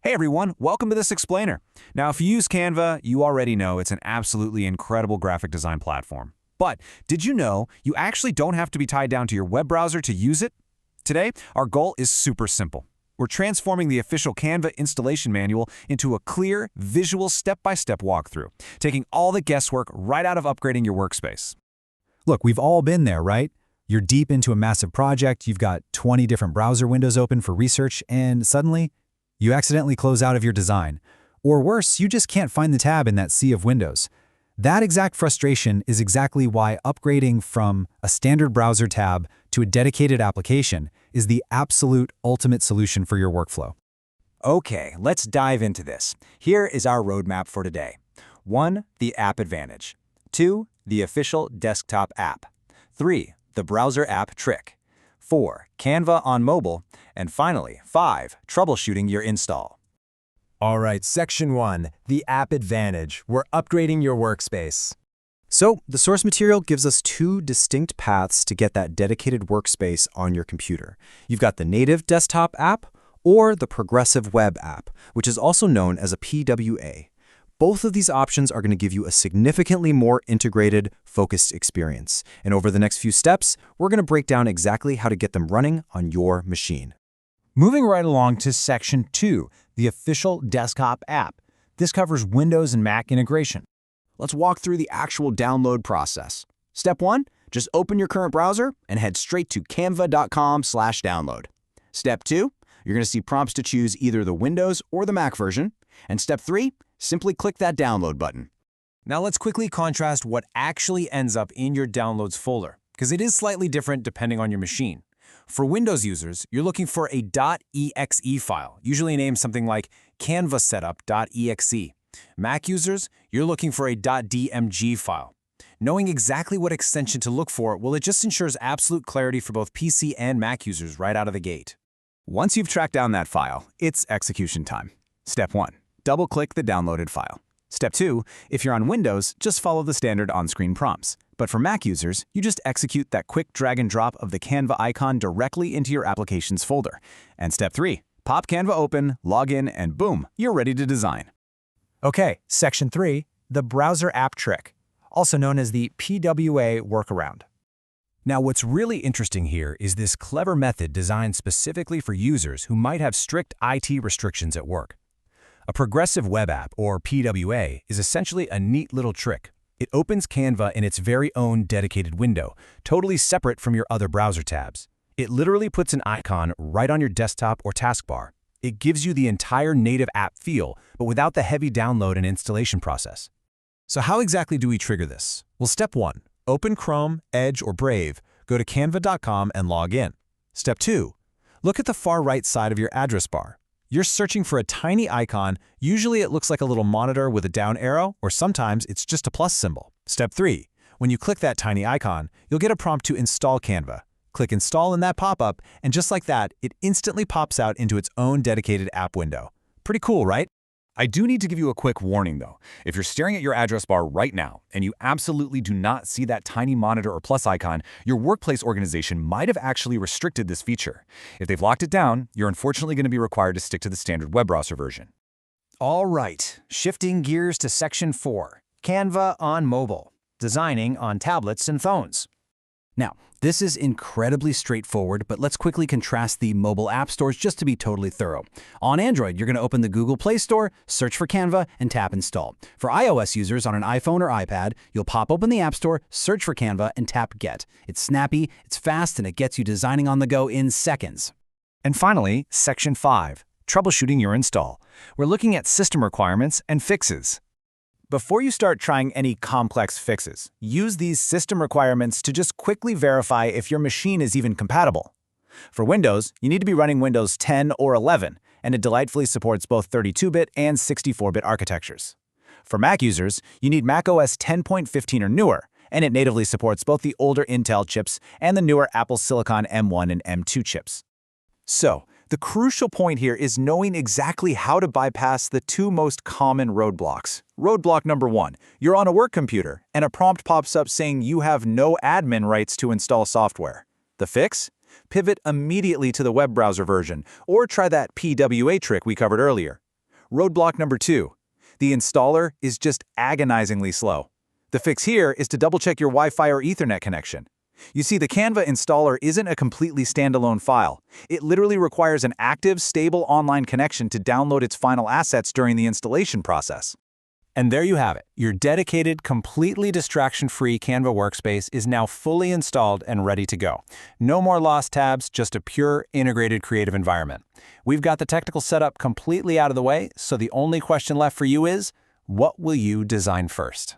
Hey everyone, welcome to this explainer. Now, if you use Canva, you already know it's an absolutely incredible graphic design platform. But did you know you actually don't have to be tied down to your web browser to use it? Today, our goal is super simple. We're transforming the official Canva installation manual into a clear, visual step-by-step walkthrough, taking all the guesswork right out of upgrading your workspace. Look, we've all been there, right? You're deep into a massive project, you've got 20 different browser windows open for research, and suddenly, you accidentally close out of your design. Or worse, you just can't find the tab in that sea of windows. That exact frustration is exactly why upgrading from a standard browser tab to a dedicated application is the absolute ultimate solution for your workflow. Okay, let's dive into this. Here is our roadmap for today. 1. The app advantage. 2. The official desktop app. 3. The browser app trick. 4. Canva on mobile. And finally, 5. Troubleshooting your install. All right, Section 1, the app advantage. We're upgrading your workspace. So, the source material gives us two distinct paths to get that dedicated workspace on your computer. You've got the native desktop app or the progressive web app, which is also known as a PWA. Both of these options are going to give you a significantly more integrated, focused experience. And over the next few steps, we're going to break down exactly how to get them running on your machine. Moving right along to Section 2, the official desktop app. This covers Windows and Mac integration. Let's walk through the actual download process. Step 1, just open your current browser and head straight to canva.com/download. Step 2, you're going to see prompts to choose either the Windows or the Mac version. And Step 3, simply click that download button. Now let's quickly contrast what actually ends up in your downloads folder, because it is slightly different depending on your machine. For Windows users, you're looking for a .exe file, usually named something like canvasetup.exe. Mac users, you're looking for a .dmg file. Knowing exactly what extension to look for, well, it just ensures absolute clarity for both PC and Mac users right out of the gate. Once you've tracked down that file, it's execution time. Step 1, double-click the downloaded file. Step 2, if you're on Windows, just follow the standard on-screen prompts. But for Mac users, you just execute that quick drag and drop of the Canva icon directly into your Applications folder. And Step 3, pop Canva open, log in, and boom, you're ready to design. Okay, Section 3, the browser app trick, also known as the PWA workaround. Now, what's really interesting here is this clever method designed specifically for users who might have strict IT restrictions at work. A progressive web app, or PWA, is essentially a neat little trick. It opens Canva in its very own dedicated window, totally separate from your other browser tabs. It literally puts an icon right on your desktop or taskbar. It gives you the entire native app feel, but without the heavy download and installation process. So how exactly do we trigger this? Well, Step 1, open Chrome, Edge, or Brave, go to canva.com and log in. Step 2, look at the far right side of your address bar. You're searching for a tiny icon. Usually it looks like a little monitor with a down arrow, or sometimes it's just a plus symbol. Step 3, when you click that tiny icon, you'll get a prompt to install Canva. Click Install in that pop-up, and just like that, it instantly pops out into its own dedicated app window. Pretty cool, right? I do need to give you a quick warning though. If you're staring at your address bar right now and you absolutely do not see that tiny monitor or plus icon, your workplace organization might have actually restricted this feature. If they've locked it down, you're unfortunately going to be required to stick to the standard web browser version. All right, shifting gears to Section 4, Canva on mobile, designing on tablets and phones. Now, this is incredibly straightforward, but let's quickly contrast the mobile app stores just to be totally thorough. On Android, you're going to open the Google Play Store, search for Canva, and tap Install. For iOS users on an iPhone or iPad, you'll pop open the App Store, search for Canva, and tap Get. It's snappy, it's fast, and it gets you designing on the go in seconds. And finally, Section 5, troubleshooting your install. We're looking at system requirements and fixes. Before you start trying any complex fixes, use these system requirements to just quickly verify if your machine is even compatible. For Windows, you need to be running Windows 10 or 11, and it delightfully supports both 32-bit and 64-bit architectures. For Mac users, you need macOS 10.15 or newer, and it natively supports both the older Intel chips and the newer Apple Silicon M1 and M2 chips. So, the crucial point here is knowing exactly how to bypass the two most common roadblocks. Roadblock number 1, you're on a work computer, and a prompt pops up saying you have no admin rights to install software. The fix? Pivot immediately to the web browser version, or try that PWA trick we covered earlier. Roadblock number 2. The installer is just agonizingly slow. The fix here is to double-check your Wi-Fi or Ethernet connection. You see, the Canva installer isn't a completely standalone file. It literally requires an active, stable online connection to download its final assets during the installation process. And there you have it. Your dedicated, completely distraction-free Canva workspace is now fully installed and ready to go. No more lost tabs, just a pure, integrated creative environment. We've got the technical setup completely out of the way, so the only question left for you is, what will you design first?